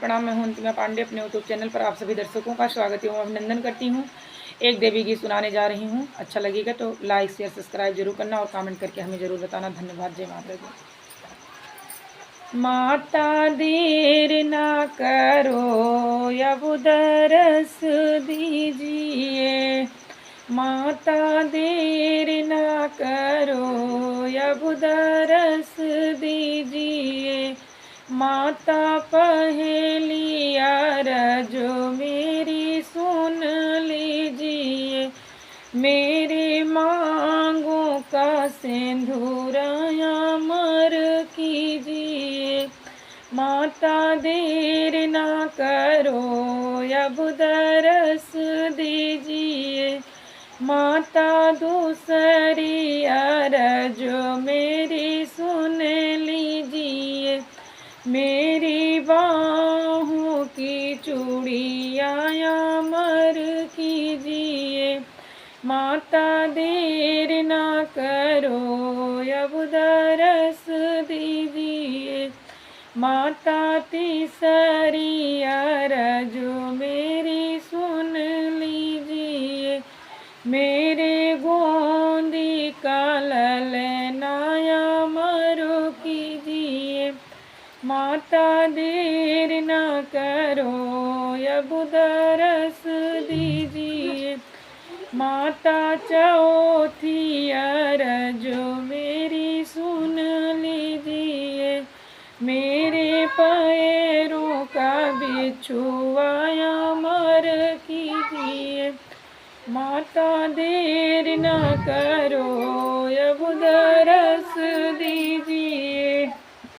प्रणाम। मैं हूं अंतिमा पांडे। अपने यूट्यूब चैनल पर आप सभी दर्शकों का स्वागत एवं अभिनंदन करती हूं। एक देवी गीत सुनाने जा रही हूं। अच्छा लगेगा तो लाइक शेयर सब्सक्राइब जरूर करना और कमेंट करके हमें ज़रूर बताना। धन्यवाद। जय माता दी। माता देर ना करो अब दरस दीजिए, माता देर ना करो अब दरस दीजिए, माता पहेली अरज मेरी सुन लीजिए, मेरे मांगों का सिंदूर अमर कीजिए, माता देर ना करो अब दरस दीजिए, माता दूसरी अरज मेरी सुन लीजिए, मेरी बाहों की चूड़ियाँ अमर कीजिए, माता देर ना करो अब दरस दीजिए, माता तीसरी अरज मेरी सुन लीजिए, मेरे गोंदी का ललना अमर कीजिए, माता देर ना करो अब दरस दीजिए, माता चौथी अरज मेरी सुन लीजिए, मेरे पैरों का बिछुआ अमर कीजिए, माता देर न करो अब दरस दी।